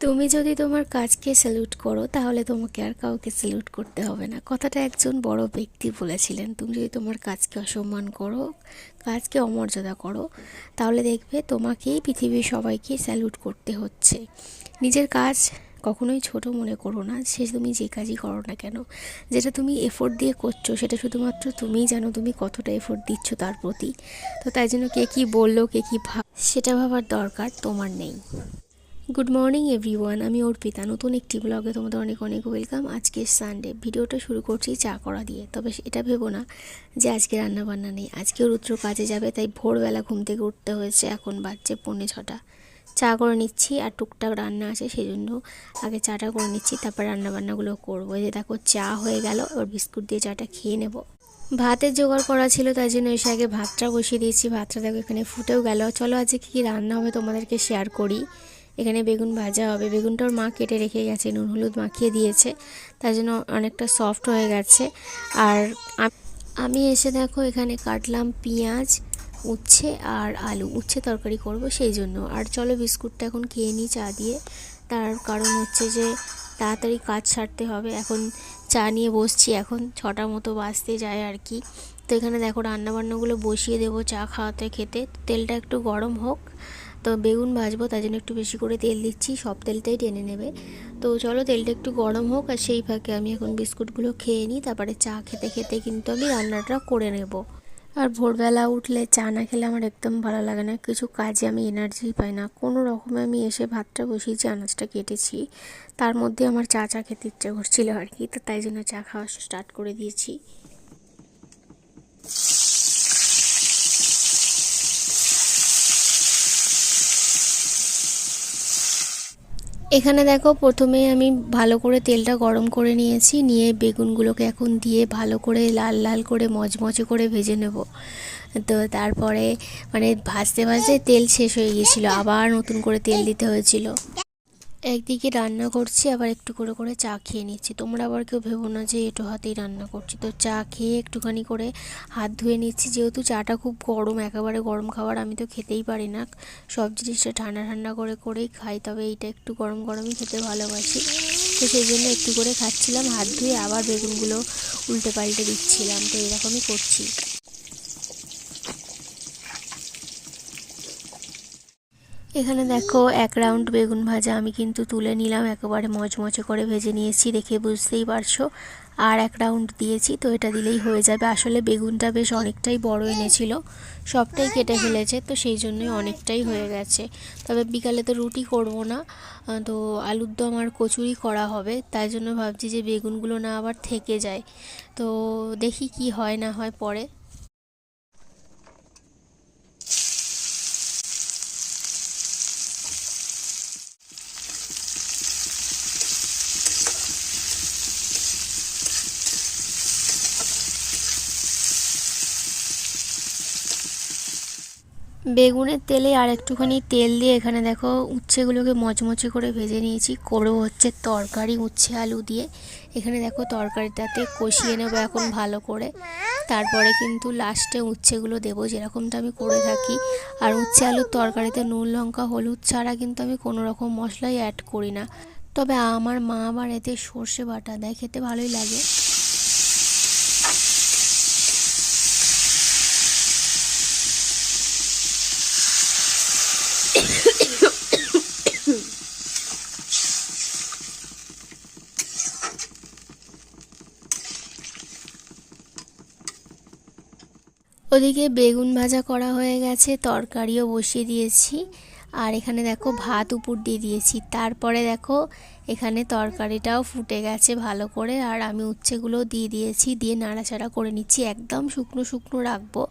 তুমি যদি তোমার কাজকে স্যালুট করো তাহলে তোমাকে আর কাউকে স্যালুট করতে হবে না। কথাটা একজন বড় ব্যক্তি বলেছিলেন। তুমি যদি তোমার কাজকে অসম্মান করো, কাজকে অমর্যাদা করো, তাহলে দেখবে তোমাকেই পৃথিবীর সবাইকে স্যালুট করতে হচ্ছে। নিজের কাজ কখনোই ছোট মনে করো না। সে তুমি যে কাজই করো না কেন, যেটা তুমি এফোর্ট দিয়ে করছো সেটা শুধুমাত্র তুমিই জানো তুমি কতটা এফোর্ট দিচ্ছ তার প্রতি। তো তাই জন্য কে কী বললো, কে কী সেটা ভাবার দরকার তোমার নেই। গুড মর্নিং এভরিওয়ান, আমি অর্পিতা। নতুন একটি ব্লগে তোমাদের অনেক অনেক ওয়েলকাম। আজকে সানডে, ভিডিওটা শুরু করছি চা করা দিয়ে। তবে এটা ভেবো না যে আজকে রান্নাবান্না নেই। আজকেও রুদ্র কাজে যাবে, তাই ভোরবেলা ঘুম থেকে উঠতে হয়েছে। এখন বাজছে 6:45। চা করে নিচ্ছি আর টুকটাক রান্না আছে, সেই জন্য আগে চাটা করে নিচ্ছি, তারপর রান্নাবান্নাগুলো করবো। এই যে দেখো চা হয়ে গেল, এবার বিস্কুট দিয়ে চাটা খেয়ে নেবো। ভাতের জোগাড় করা ছিল, তাই জন্য এসে আগে ভাতটা বসিয়ে দিয়েছি। ভাতটা দেখো এখানে ফুটেও গেল। চলো আজকে কী রান্না হবে তোমাদেরকে শেয়ার করি। এখানে বেগুন ভাজা হবে। বেগুনটা ওর মা কেটে রেখে গেছে, নুন হলুদ মাখিয়ে দিয়েছে, তার জন্য অনেকটা সফট হয়ে গেছে। আর আমি এসে দেখো এখানে কাটলাম পেঁয়াজ, উচ্ছে আর আলু। উচ্ছে তরকারি করব সেই জন্য। আর চলো বিস্কুটটা এখন খেয়ে নিই চা দিয়ে। তার কারণ হচ্ছে যে তাড়াতাড়ি কাজ সারতে হবে। এখন চা নিয়ে বসছি, এখন 6টা মতো বাজতে যায় আর কি। তো এখানে দেখো রান্নাবান্নাগুলো বসিয়ে দেবো চা খাওয়াতে খেতে। তেলটা একটু গরম হোক, তো বেগুন ভাজবো, তাই জন্য একটু বেশি করে তেল দিচ্ছি, সব তেলটাই টেনে নেবে। তো চলো তেলটা একটু গরম হোক, আর সেই ফাঁকে আমি এখন বিস্কুটগুলো খেয়ে নিই, তারপরে চা খেতে খেতে কিন্তু আমি রান্নাটা করে নেব। আর ভোরবেলা উঠলে চা না খেলে আমার একদম ভালো লাগে না, কিছু কাজে আমি এনার্জি পাই না। কোনো রকমে আমি এসে ভাতটা বসিয়েছি, আনাজটা কেটেছি, তার মধ্যে আমার চা খেতে ইচ্ছে করছিল আর কি। তো তাই জন্য চা খাওয়া স্টার্ট করে দিয়েছি। এখানে দেখো প্রথমে আমি ভালো করে তেলটা গরম করে নিয়েছি, নিয়ে বেগুনগুলোকে এখন দিয়ে ভালো করে লাল লাল করে মচমচে করে ভেজে নেব। তো তারপরে মানে ভাজতে ভাজতে তেল শেষ হয়ে গিয়েছিলো, আবার নতুন করে তেল দিতে হয়েছিল। একদিকে রান্না করছি, আবার একটু করে করে চা খেয়ে নিচ্ছি। তোমরা আবার কেউ ভেবো না যে এঁটো হাতেই রান্না করছি। তো চা খেয়ে একটুখানি করে হাত ধুয়ে নিচ্ছি, যেহেতু চাটা খুব গরম, একেবারে গরম খাবার আমি তো খেতেই পারি না। সব জিনিসটা ঠান্ডা ঠান্ডা করে করেই খাই, তবে এইটা একটু গরম গরমই খেতে ভালোবাসি। তো সেই জন্য একটু করে খাচ্ছিলাম, হাত ধুয়ে আবার বেগুনগুলো উল্টে পাল্টে দিচ্ছিলাম। তো এরকমই করছি। এখানে দেখো 1 রাউন্ড বেগুন ভাজা আমি কিন্তু তুলে নিলাম, একেবারে মচমচে করে ভেজে নিয়েছি, দেখে বুঝতেই পারছো। আর 1 রাউন্ড দিয়েছি, তো এটা দিলেই হয়ে যাবে। আসলে বেগুনটা বেশ অনেকটাই বড় এনেছিল, সবটাই কেটে ফেলেছে, তো সেই জন্যই অনেকটাই হয়ে গেছে। তবে বিকালে তো রুটি করব না, তো আলুর দম আর কচুরি করা হবে, তাই জন্য ভাবছি যে বেগুনগুলো না আবার থেকে যায়। তো দেখি কি হয় না হয় পরে। বেগুনের তেলে আর একটুখানি তেল দিয়ে এখানে দেখো উচ্ছেগুলোকে মচমচে করে ভেজে নিয়েছি। করবো হচ্ছে তরকারি উচ্ছে আলু দিয়ে। এখানে দেখো তরকারিটাতে কষিয়ে নেবো এখন ভালো করে, তারপরে কিন্তু লাস্টে উচ্ছেগুলো দেবো, যেরকমটা আমি করে থাকি। আর উচ্ছে আলুর তরকারিতে নুন লঙ্কা হলুদ ছাড়া কিন্তু আমি কোনো রকম মশলাই অ্যাড করি না। তবে আমার মা আবার এতে সর্ষে বাটা দেয়, খেতে ভালোই লাগে। ওদিকে বেগুন ভাজা করা হয়ে গেছে, তরকারিও বসিয়ে দিয়েছি, আর এখানে দেখো ভাত উপর দিয়ে দিয়েছি। তারপরে দেখো এখানে তরকারিটাও ফুটে গেছে ভালো করে, আর আমি উচ্ছেগুলো দিয়ে দিয়েছি, দিয়ে নাড়াচাড়া করে নিচ্ছি। একদম শুকনো শুকনো রাখবো,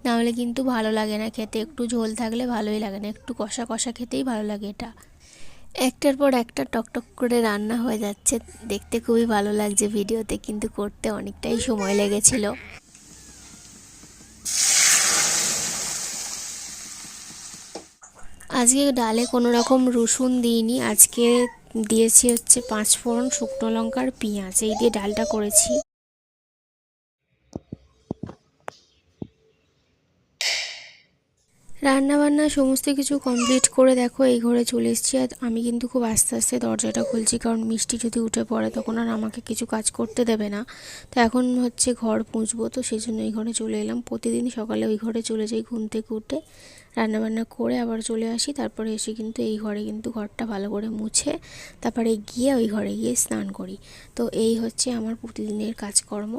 নাহলে কিন্তু ভালো লাগে না খেতে। একটু ঝোল থাকলে ভালোই লাগে না, একটু কষা কষা খেতেই ভালো লাগে এটা। একটার পর একটা টকটক করে রান্না হয়ে যাচ্ছে, দেখতে খুবই ভালো লাগছে ভিডিওতে, কিন্তু করতে অনেকটাই সময় লেগেছিল। আজকে ডালে কোনো রকম রসুন দিইনি, আজকে দিয়েছি হচ্ছে 5 ফোড়ন, শুকনো লঙ্কার পেঁয়াজ, এই দিয়ে ডালটা করেছি। রান্না বান্না সমস্ত কিছু কমপ্লিট করে দেখো এই ঘরে চলে এসেছি। আর আমি কিন্তু খুব আস্তে আস্তে দরজাটা খুলছি, কারণ মিষ্টি যদি উঠে পড়ে তখন আর আমাকে কিছু কাজ করতে দেবে না। তো এখন হচ্ছে ঘর মুছবো, তো সেই জন্য এই ঘরে চলে এলাম। প্রতিদিন সকালে ওই ঘরে চলে যাই, ঘুম থেকে উঠে রান্নাবান্না করে আবার চলে আসি। তারপরে এসে কিন্তু এই ঘরে কিন্তু ঘরটা ভালো করে মুছে তারপরে গিয়ে ওই ঘরে গিয়ে স্নান করি। তো এই হচ্ছে আমার প্রতিদিনের কাজকর্ম।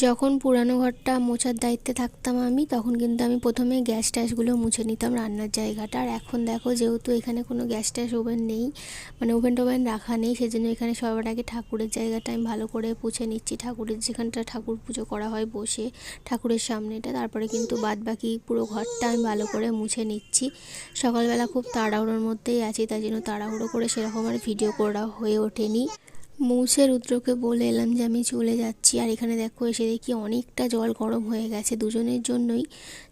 যখন পুরানো ঘরটা মোছার দায়িত্বে থাকতাম আমি, তখন কিন্তু আমি প্রথমে গ্যাস ট্যাসগুলো মুছে নিতাম, রান্নার জায়গাটা। আর এখন দেখো, যেহেতু এখানে কোনো গ্যাস ট্যাস ওভেন নেই, মানে ওভেন টোভেন রাখা নেই, সেজন্য এখানে সবার আগে ঠাকুরের জায়গাটা আমি ভালো করে পুছে নিচ্ছি। ঠাকুরের যেখানটা ঠাকুর পুজো করা হয় বসে ঠাকুরের সামনেটা, তারপরে কিন্তু বাদ বাকি পুরো ঘরটা আমি ভালো করে মুছে নিচ্ছি। সকালবেলা খুব তাড়াহুড়োর মধ্যেই আছি, তাই জন্য তাড়াহুড়ো করে সেরকম আর ভিডিও করা হয়ে ওঠেনি। মুছে রুদ্রকে বলে এলাম যে আমি চলে যাচ্ছি। আর এখানে দেখো এসে দেখি অনেকটা জল গরম হয়ে গেছে দুজনের জন্যই,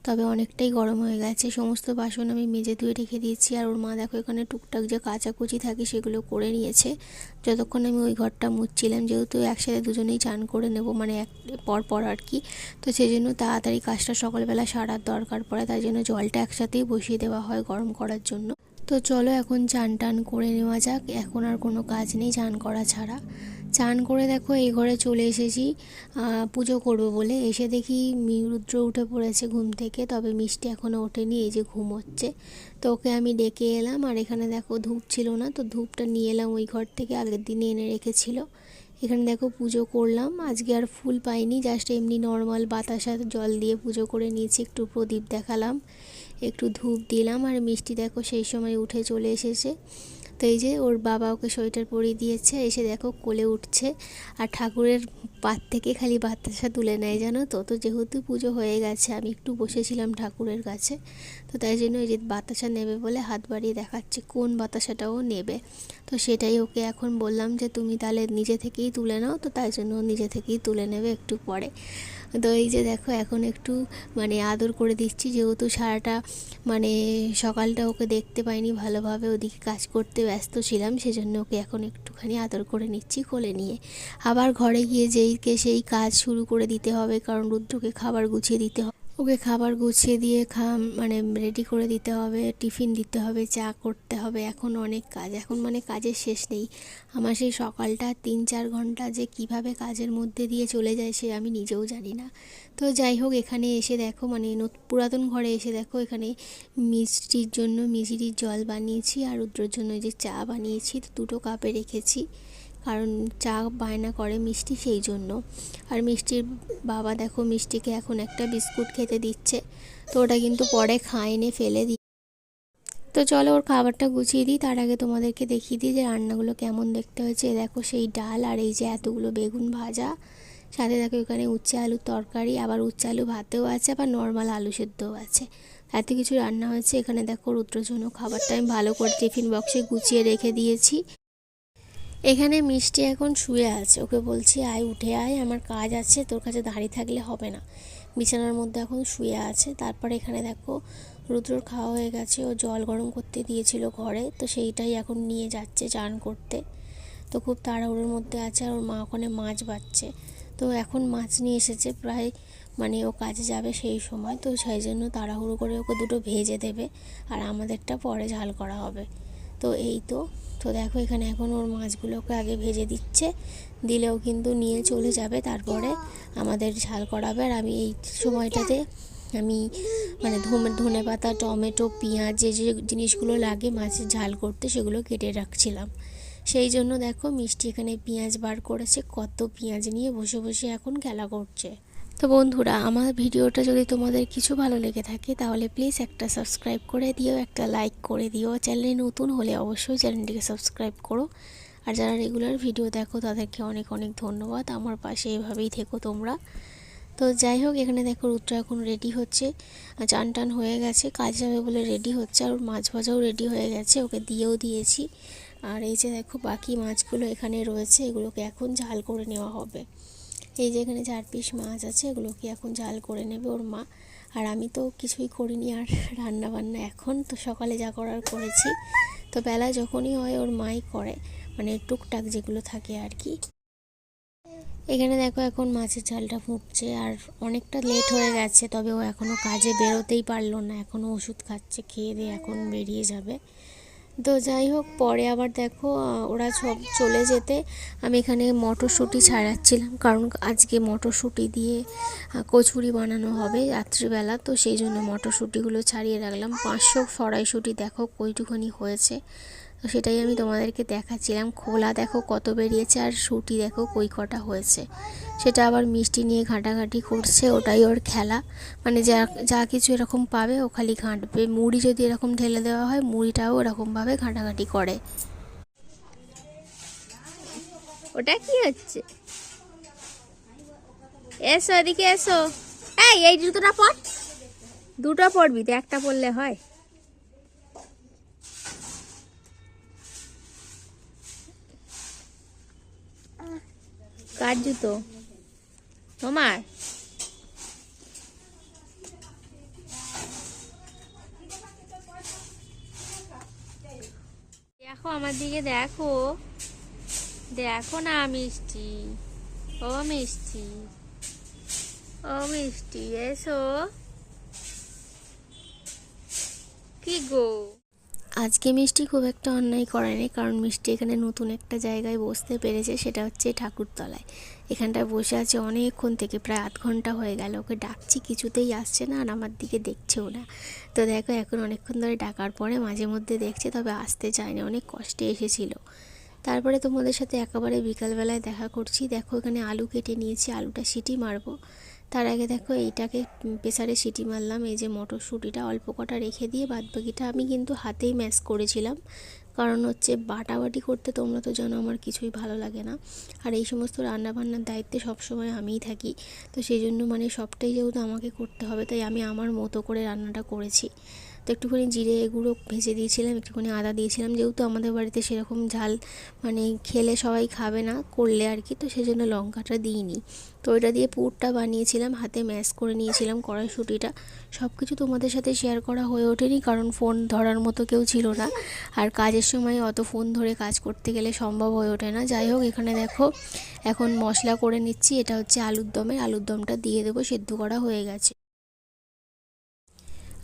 তবে অনেকটাই গরম হয়ে গেছে। সমস্ত বাসন আমি মেজে ধুয়ে রেখে দিয়েছি। আর ওর মা দেখো এখানে টুকটাক যে কাচাকুচি থাকে সেগুলো করে নিয়েছে যতক্ষণ আমি ওই ঘরটা মুছছিলাম, যেহেতু একসাথে দুজনেই চান করে নেব, মানে এক পর পর আর কি। তো সেই জন্য তাড়াতাড়ি কাজটা সকালবেলা সারার দরকার পড়ে, তাই জন্য জলটা একসাথেই বসিয়ে দেওয়া হয় গরম করার জন্য। তো চলো এখন চান টান করে নেওয়া যাক, এখন আর কোনো কাজ নেই চান করা ছাড়া। চান করে দেখো এই ঘরে চলে এসেছি পুজো করব বলে। এসে দেখি রুদ্র উঠে পড়েছে ঘুম থেকে, তবে মিষ্টি এখনও ওঠেনি, এই যে ঘুমোচ্ছে। তো ওকে আমি ডেকে এলাম। আর এখানে দেখো ধূপ ছিল না, তো ধূপটা নিয়ে এলাম ওই ঘর থেকে, আগের দিনে এনে রেখেছিল। এখানে দেখো পুজো করলাম। আজকে আর ফুল পাইনি, জাস্ট এমনি নর্মাল বাতাসা জল দিয়ে পুজো করে নিয়েছি। একটু প্রদীপ দেখালাম, একটু ধূপ দিলাম। আর মিষ্টি দেখো সেই সময় উঠে চলে এসেছে। তো এই যে ওর বাবা ওকে সোয়েটার পরিয়ে দিয়েছে, এসে দেখো কোলে উঠছে। আর ঠাকুরের পাত থেকে খালি বাতাসা তুলে নেয়, জানো তো। তো যেহেতু পুজো হয়ে গেছে, আমি একটু বসেছিলাম ঠাকুরের কাছে, তো তাই জন্য এই যে বাতাসা নেবে বলে হাত বাড়িয়ে দেখাচ্ছে কোন বাতাসাটাও নেবে। তো সেটাই ওকে এখন বললাম যে তুমি তাহলে নিজে থেকেই তুলে নাও। তো তাই জন্য নিজে থেকেই তুলে নেবে একটু পরে। তো এই যে দেখো এখন একটু মানে আদর করে দিচ্ছি, যেহেতু সারাটা মানে সকালটা ওকে দেখতে পাইনি ভালোভাবে, ওদিকে কাজ করতে ব্যস্ত ছিলাম, সেজন্য ওকে এখন একটুখানি আদর করে নিচ্ছি কোলে নিয়ে। আবার ঘরে গিয়ে সেই কাজ শুরু করে দিতে হবে, কারণ রুদ্রকে খাবার গুছিয়ে দিতে হবে। ওকে খাবার গুছিয়ে দিয়ে মানে রেডি করে দিতে হবে, টিফিন দিতে হবে, চা করতে হবে। এখন অনেক কাজ, এখন মানে কাজের শেষ নেই আমার। সেই সকালটা 3-4 ঘন্টা যে কিভাবে কাজের মধ্যে দিয়ে চলে যায় সে আমি নিজেও জানি না। তো যাই হোক, এখানে এসে দেখো মানে পুরাতন ঘরে এসে দেখো এখানে মিষ্টির জন্য মিষ্টির জল বানিয়েছি, আর রুদ্রর জন্য যে চা বানিয়েছি, তো দুটো কাপে রেখেছি, কারণ চা বায়না করে মিষ্টি, সেই জন্য। আর মিষ্টির বাবা দেখো মিষ্টিকে এখন একটা বিস্কুট খেতে দিচ্ছে, তো ওটা কিন্তু পরে খায়নি, ফেলে দিই। তো চলো ওর খাবারটা গুছিয়ে দিই, তার আগে তোমাদেরকে দেখিয়ে দিই যে রান্নাগুলো কেমন দেখতে হয়েছে। দেখো সেই ডাল, আর এই যে এতগুলো বেগুন ভাজা, সাথে দেখো এখানে উচ্ছে আলুর তরকারি, আবার উচ্ছে আলু ভাতেও আছে, আবার নর্মাল আলু সেদ্ধও আছে। এত কিছু রান্না হয়েছে। এখানে দেখো রুদ্রর জন্য খাবারটা আমি ভালো করে টিফিন বক্সে গুছিয়ে রেখে দিয়েছি। এখানে মিষ্টি এখন শুয়ে আছে, ওকে বলছি আয় উঠে আয়, আমার কাজ আছে, তোর কাছে দাঁড়িয়ে থাকলে হবে না। বিছানার মধ্যে এখন শুয়ে আছে। তারপরে এখানে দেখো রুদ্রর খাওয়া হয়ে গেছে, ও জল গরম করতে দিয়েছিল ঘরে, তো সেইটাই এখন নিয়ে যাচ্ছে চান করতে। তো খুব তাড়াহুড়োর মধ্যে আছে। আর ওর মা ওখানে মাছ বাচ্ছে, তো এখন মাছ নিয়ে এসেছে প্রায়, মানে ও কাজে যাবে সেই সময়, তো সেই জন্য তাড়াহুড়ো করে ওকে দুটো ভেজে দেবে, আর আমাদেরটা পরে ঝাল করা হবে। তো এই তো তো দেখো এখানে এখন ওর মাছগুলোকে আগে ভেজে দিচ্ছে, দিলেও কিন্তু নিয়ে চলে যাবে, তারপরে আমাদের ঝাল করাবে। আর আমি এই সময়টাতে আমি মানে ধনে পাতা, টমেটো, পেঁয়াজ, যে যে জিনিসগুলো লাগে মাছের ঝাল করতে সেগুলো কেটে রাখছিলাম। সেই জন্য দেখো মিষ্টি এখানে পেঁয়াজ বার করেছে, কত পেঁয়াজ নিয়ে বসে বসে এখন খেলা করছে। তো বন্ধুরা, আমার ভিডিওটা যদি তোমাদের কিছু ভালো লেগে থাকে তাহলে প্লিজ একটা সাবস্ক্রাইব করে দিও, একটা লাইক করে দিও। চ্যানেলে নতুন হলে অবশ্যই চ্যানেলটিকে সাবস্ক্রাইব করো। আর যারা রেগুলার ভিডিও দেখো তাদেরকে অনেক অনেক ধন্যবাদ, আমার পাশে এভাবেই থেকো তোমরা। তো যাই হোক, এখানে দেখো রুদ্র এখন রেডি হচ্ছে, চান টান হয়ে গেছে, কাজ যাবে বলে রেডি হচ্ছে। আর মাছ ভাজাও রেডি হয়ে গেছে, ওকে দিয়েও দিয়েছি। আর এই যে দেখো বাকি মাছগুলো এখানে রয়েছে, এগুলোকে এখন ঝাল করে নেওয়া হবে। এই যে এখানে 4 পিস মাছ আছে, এগুলোকে এখন ঝাল করে নেবে ওর মা। আর আমি তো কিছুই করিনি আর রান্না বান্না এখন তো সকালে যা করার করেছি। তো বেলা যখনই হয় ওর মাই করে, মানে টুকটাক যেগুলো থাকে আর কি। এখানে দেখো এখন মাছের ঝালটা ফুটছে আর অনেকটা লেট হয়ে গেছে, তবে ও এখনও কাজে বেরোতেই পারলো না, এখনও ওষুধ খাচ্ছে, খেয়ে দিয়ে এখন বেরিয়ে যাবে। তো যাই হোক, পরে আবার দেখো ওরা সব চলে যেতে আমি এখানে মটরশুঁটি ছাড়াচ্ছিলাম, কারণ আজকে মটরশুঁটি দিয়ে কচুরি বানানো হবে রাত্রিবেলা। তো সেই জন্য মটরশুঁটিগুলো ছাড়িয়ে রাখলাম। 500 কড়াইশুঁটি দেখো কইটুখানি হয়েছে, তো সেটাই আমি তোমাদেরকে দেখাচ্ছিলাম। খোলা দেখো কত বেরিয়েছে, আর শুঁটি দেখো কই কটা হয়েছে। সেটা আবার মিষ্টি নিয়ে ঘাঁটাঘাঁটি করছে, ওটাই ওর খেলা। মানে যা যা কিছু এরকম পাবে ও খালি ঘাঁটবে। মুড়ি যদি এরকম ঢেলে দেওয়া হয়, মুড়িটাও এরকমভাবে ঘাঁটাঘাঁটি করে। ওটা কি হচ্ছে? এসো এদিকে এসো। এই জুতোটা পর, দুটো পরবি তো, একটা পরলে হয়? কার জুতো? তোমার? দেখো আমার দিকে দেখো, দেখো না মিষ্টি, ও মিষ্টি, ও মিষ্টি এসো। কি গো, আজকে মিষ্টি খুব একটা অন্যায় করেনি, কারণ মিষ্টি এখানে নতুন একটা জায়গায় বসতে পেরেছে, সেটা হচ্ছে ঠাকুরতলায়। এখানটায় বসে আছে অনেকক্ষণ থেকে, প্রায় আধ ঘন্টা হয়ে গেল। ওকে ডাকছি কিছুতেই আসছে না, আর আমার দিকে দেখছেও না। তো দেখো এখন অনেকক্ষণ ধরে ডাকার পরে মাঝে মধ্যে দেখছে, তবে আসতে চায়নি, অনেক কষ্টে এসেছিল। তারপরে তোমাদের সাথে একেবারে বিকালবেলায় দেখা করছি। দেখো এখানে আলু কেটে নিয়েছি, আলুটা সিটি মারবো। তার আগে দেখো এইটাকে প্রেসারে সিটি মারলাম। এই যে মটরশুঁটিটা অল্প কটা রেখে দিয়ে বাদবাকিটা আমি কিন্তু হাতেই ম্যাশ করেছিলাম, কারণ হচ্ছে বাটাবাটি করতে তোমরা তো জানো আমার কিছুই ভালো লাগে না। আর এই সমস্ত রান্নাবান্নার দায়িত্বে সবসময় আমিই থাকি, তো সেই জন্য মানে সবটাই যেহেতু আমাকে করতে হবে, তাই আমি আমার মতো করে রান্নাটা করেছি। তো একটুখানি জিরে গুঁড়ো ভেজে দিয়েছিলাম, একটুখানি আদা দিয়েছিলাম, যেহেতু আমাদের বাড়িতে সেরকম ঝাল মানে খেলে সবাই খাবে না করলে আর কি, তো সেই জন্য লঙ্কাটা দিইনি। তো ওইটা দিয়ে পুরটা বানিয়েছিলাম, হাতে ম্যাশ করে নিয়েছিলাম কড়াইশুঁটিটা। সব কিছু তোমাদের সাথে শেয়ার করা হয়ে ওঠেনি, কারণ ফোন ধরার মতো কেউ ছিল না, আর কাজের সময় অত ফোন ধরে কাজ করতে গেলে সম্ভব হয়ে ওঠে না। যাই হোক, এখানে দেখো এখন মশলা করে নিচ্ছি। এটা হচ্ছে আলুর দমের, আলুর দমটা দিয়ে দেবো, সেদ্ধ করা হয়ে গেছে।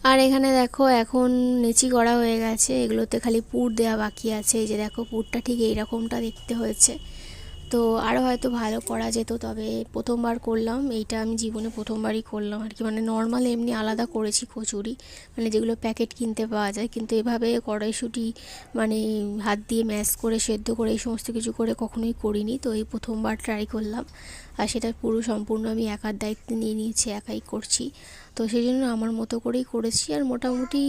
আর এখানে দেখো এখন নেচি করা হয়ে গেছে, এগুলোতে খালি পুর দেওয়া বাকি আছে। এই যে দেখো পুরটা ঠিক এইরকমটা দেখতে হয়েছে। তো আরও হয়তো ভালো করা যেত, তবে প্রথমবার করলাম এইটা, আমি জীবনে প্রথমবারই করলাম আর কি। মানে নর্মাল এমনি আলাদা করেছি কচুরি, মানে যেগুলো প্যাকেট কিনতে পাওয়া যায়, কিন্তু এভাবে কড়াইশুঁটি মানে হাত দিয়ে ম্যাশ করে সেদ্ধ করে এই সমস্ত কিছু করে কখনোই করিনি। তো এই প্রথমবার ট্রাই করলাম, আর সেটা পুরো সম্পূর্ণ আমি একার দায়িত্বে নিয়ে নিয়েছি, একাই করছি। তো সেই জন্য আমার মতো করেই করেছি, আর মোটামুটি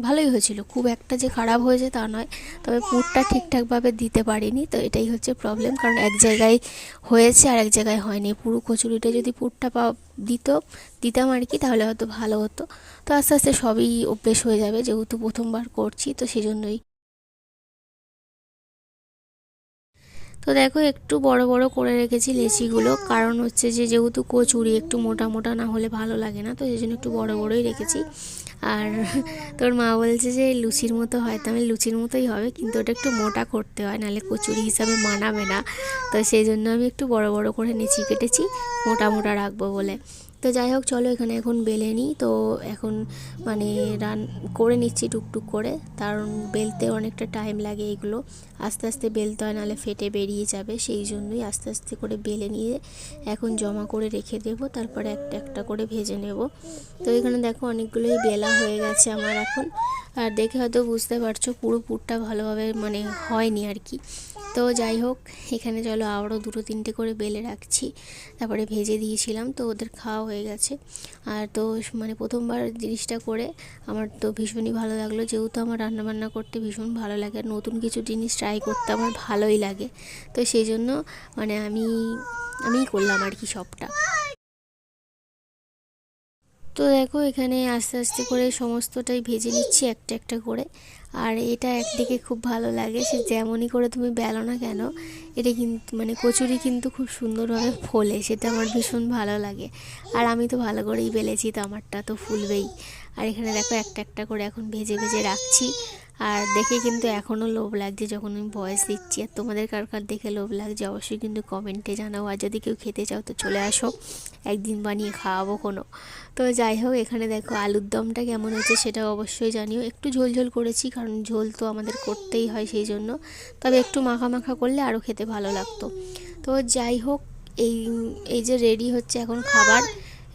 ভালোই হয়েছিল, খুব একটা যে খারাপ হয়েছে তা নয়। তবে পুরটা ঠিকঠাকভাবে দিতে পারিনি, তো এটাই হচ্ছে প্রবলেম, কারণ এক জায়গায় হয়েছে আর এক জায়গায় হয়নি। পুরো কচুরিটা যদি পুরটা দিতাম আর কি, তাহলে হয়তো ভালো হতো। তো আস্তে আস্তে সবই অভ্যেস হয়ে যাবে, যেহেতু প্রথমবার করছি, তো সেই জন্যই। তো দেখো একটু বড় বড় করে রেখেছি লেচিগুলো, কারণ হচ্ছে যে যেহেতু কচুরি একটু মোটা মোটা না হলে ভালো লাগে না, তো সেই জন্য একটু বড় বড়ই রেখেছি। আর তোর মা বলছে যে লুচির মতো হয়, তো আমি লুচির মতোই হবে, কিন্তু ওটা একটু মোটা করতে হয়, নাহলে কচুরি হিসাবে মানাবে না। তো সেই জন্য আমি একটু বড় বড় করে নেচি কেটেছি, মোটা মোটা রাখবো বলে। তো যাই হোক, চলো এখানে এখন বেলে নিই। তো এখন মানে করে নিচ্ছি টুকটুক করে, কারণ বেলতে অনেকটা টাইম লাগে, এগুলো আস্তে আস্তে বেলতে হয়, নাহলে ফেটে বেরিয়ে যাবে। সেই জন্যই আস্তে আস্তে করে বেলে নিয়ে এখন জমা করে রেখে দেবো, তারপরে একটা একটা করে ভেজে নেব। তো এখানে দেখো অনেকগুলোই বেলা হয়ে গেছে আমার এখন, আর দেখে হয়তো বুঝতে পারছো পুরো পুরটা ভালোভাবে মানে হয়নি আর কি। তো যাই হোক, এখানে চলো আবারও দুটো তিনটে করে বেলে রাখছি, তারপরে ভেজে দিয়েছিলাম, তো ওদের খাওয়া হয়ে গেছে। আর তো মানে প্রথমবার জিনিসটা করে আমার তো ভীষণই ভালো লাগলো, যেহেতু আমার রান্নাবান্না করতে ভীষণ ভালো লাগে, আর নতুন কিছু জিনিস ট্রাই করতে আমার ভালোই লাগে। তো সেই জন্য মানে আমিই করলাম আর কি সবটা। তো দেখো এখানে আস্তে আস্তে করে সমস্তটাই ভেজে নিচ্ছি একটা একটা করে। আর এটা একদিকে খুব ভালো লাগে, সে যেমনই করে তুমি বেলো না কেন, এটা কিন্তু মানে কচুরি কিন্তু খুব সুন্দরভাবে ফোলে, সেটা আমার ভীষণ ভালো লাগে। আর আমি তো ভালো করেই বেলেছি, তো আমারটা তো ফুলবেই। আর এখানে দেখো একটা একটা করে এখন ভেজে ভেজে রাখছি। আর দেখে কিন্তু এখনও লোভ লাগছে যখন আমি ভয়েস দিচ্ছি। আর তোমাদের কার কার দেখে লোভ লাগছে অবশ্যই কিন্তু কমেন্টে জানাও। আর যদি কেউ খেতে চাও তো চলে আসো, একদিন বানিয়ে খাওয়াবো কোনো। তো যাই হোক, এখানে দেখো আলুর দমটা কেমন হচ্ছে সেটাও অবশ্যই জানিও। একটু ঝোল ঝোল করেছি, কারণ ঝোল তো আমাদের করতেই হয় সেই জন্য। তবে একটু মাখা মাখা করলে আরও খেতে ভালো লাগতো। তো যাই হোক, এই এই যে রেডি হচ্ছে এখন খাবার,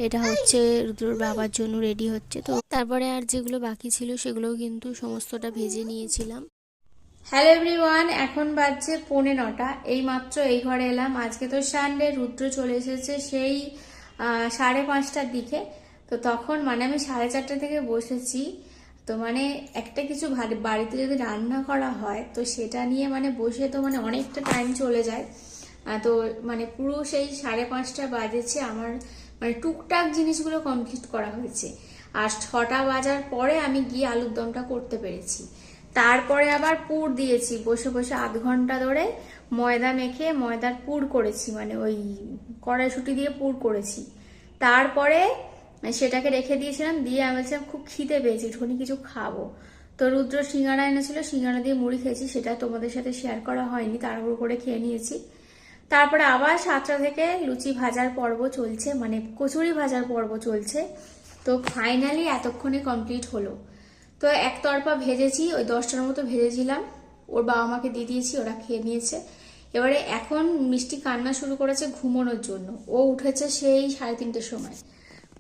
এটা হচ্ছে রুদ্রর বাবার জন্য রেডি হচ্ছে। তো তারপরে আর যেগুলো বাকি ছিল সেগুলোও কিন্তু সমস্তটা ভেজে নিয়েছিলাম। হ্যালো এভরিওয়ান, এখন বাজছে 9:45। এই মাত্র এই ঘরে এলাম। আজকে তো সানডে, রুদ্র চলে এসেছে সেই 5:30টার দিকে। তো তখন মানে আমি 4:30 থেকে বসেছি। তো মানে একটা কিছু বাড়িতে যদি রান্না করা হয় তো সেটা নিয়ে মানে বসে তো মানে অনেকটা টাইম চলে যায়। তো মানে পুরো সেই 5:30 বাজেছে আমার, মানে টুকটাক জিনিসগুলো কমপ্লিট করা হয়েছে। আর 6টা বাজার পরে আমি গিয়ে আলুর দমটা করতে পেরেছি। তারপরে আবার পুর দিয়েছি, বসে বসে আধ ঘন্টা ধরে ময়দা মেখে ময়দার পুর করেছি, মানে ওই কড়াইশুঁটি দিয়ে পুর করেছি। তারপরে সেটাকে রেখে দিয়েছিলাম, দিয়ে আমি বলছিলাম খুব খিদে পেয়েছি, একটুখানি কিছু খাবো। তো রুদ্র সিঙ্গাড়া এনেছিল, সিঙ্গাড়া দিয়ে মুড়ি খেয়েছি, সেটা তোমাদের সাথে শেয়ার করা হয়নি, তাড়াহুড়ো করে খেয়ে নিয়েছি। তারপরে আবার 7টা থেকে লুচি ভাজার পর্ব চলছে, মানে কচুরি ভাজার পর্ব চলছে। তো ফাইনালি এতক্ষণে কমপ্লিট হলো। তো একতরফা ভেজেছি, ওই 10টার মতো ভেজেছিলাম, ওর বাবা মাকে দিয়ে দিয়েছি, ওরা খেয়ে নিয়েছে। এবারে এখন মিষ্টি কান্না শুরু করেছে ঘুমানোর জন্য। ও উঠেছে সেই 3:30টার সময়,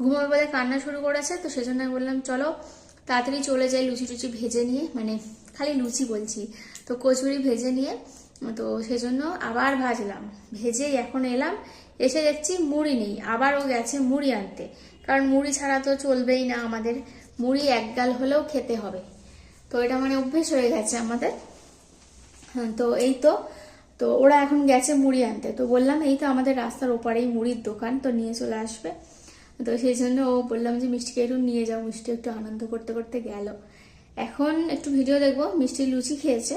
ঘুমাবে বলে কান্না শুরু করেছে। তো সেজন্য আমি বললাম চলো তাড়াতাড়ি চলে যাই লুচি টুচি ভেজে নিয়ে, মানে খালি লুচি বলছি, তো কচুরি ভেজে নিয়ে। তো সেজন্য আবার ভাজলাম, ভেজেই এখন এলাম, এসে দেখছি মুড়ি নেই। আবার ও গেছে মুড়ি আনতে, কারণ মুড়ি ছাড়া তো চলবেই না আমাদের, মুড়ি এক গাল হলেও খেতে হবে। তো এটা মানে অভ্যেস হয়ে গেছে আমাদের। হ্যাঁ, তো এই তো। তো ওরা এখন গেছে মুড়ি আনতে। তো বললাম এই তো আমাদের রাস্তার ওপারেই মুড়ির দোকান, তো নিয়ে চলে আসবে। তো সেই জন্য ও বললাম যে মিষ্টিকে একটু নিয়ে যাও, মিষ্টি একটু আনন্দ করতে করতে গেল। এখন একটু ভিডিও দেখবো। মিষ্টি লুচি খেয়েছে,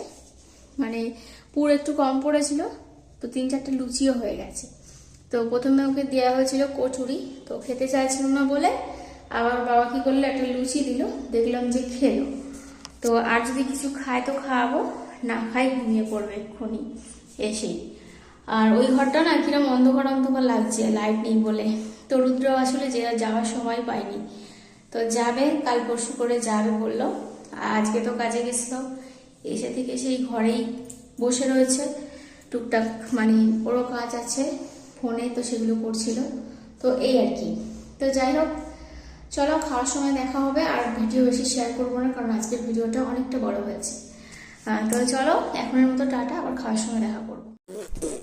মানে পুর একটু কম পড়েছিল, তো 3-4টে লুচিও হয়ে গেছে। তো প্রথমে ওকে দেওয়া হয়েছিল কচুরি, তো খেতে চাইছিল না বলে আবার বাবা কি করলো, একটা লুচি দিল, দেখলাম যে খেলো। তো আর যদি কিছু খায় তো খাওয়াবো, না খাই ঘুমিয়ে পড়বে এক্ষুনি এসেই। আর ওই ঘরটা না কিরম অন্ধকার অন্ধকার লাগছে, লাইট নেই বলে। তো রুদ্র আসলে যে যাওয়ার সময় পাইনি, তো যাবে কাল পরশু করে যাবে বললো। আজকে তো কাজে গেছিল, এসে থেকে সেই ঘরেই বসে রয়েছে টুকটাক, মানে ওরও কাজ আছে ফোনে, তো সেগুলো করছিল। তো এই আর কি। তো যাই হোক, চলো খাওয়ার সময় দেখা হবে। আর ভিডিও বেশি শেয়ার করবো না, কারণ আজকের ভিডিওটা অনেকটা বড় হয়েছে। তো চলো এখনের মতো টাটা, আবার খাওয়ার সময় দেখা করবো।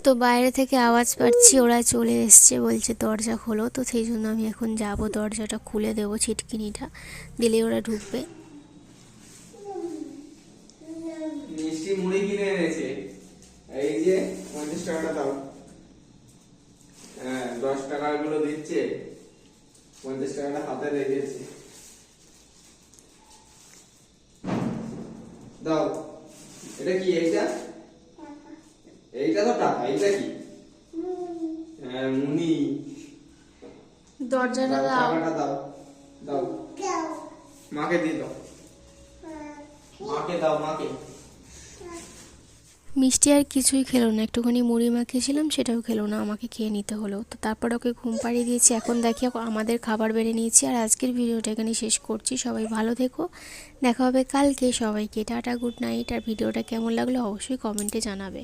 তো বাইরে থেকে আওয়াজ পাচ্ছি, ওরা চলে এসছে, বলছে দরজা খোলো। তো সেই জন্য আমি এখন যাব, দরজাটা খুলে দেবো, ছিটকিনিটা দিলে ওরা ঢুকবে। মিষ্টি মুড়ি কিনে এনেছে, এই যে 50 টাকাটা দাও। হ্যাঁ, 10 টাকার গুলো দিচ্ছে, 50 টাকাটা হাতে রেখেছে, দাও। এটা কি? এইটা এইটা তো টাকা, এইটা কি? হ্যাঁ, মুনি। দরজাটা দাও, টাকাটা দাও, দাও মাকে দিয়ে দাও, মাকে দাও, মাকে। মিষ্টি আর কিছুই খেলো না, একটুখানি মুড়ি মাখিয়েছিলাম সেটাও খেলো না, আমাকে খেয়ে নিতে হলো। তো তারপর ওকে ঘুম পাড়িয়ে দিয়েছি, এখন দেখি আমাদের খাবার বেড়ে নিয়েছি। আর আজকের ভিডিওটা এখানে শেষ করছি, সবাই ভালো থেকো, দেখা হবে কালকে। সবাইকে টাটা, গুড নাইট। আর ভিডিওটা কেমন লাগলো অবশ্যই কমেন্টে জানাবে।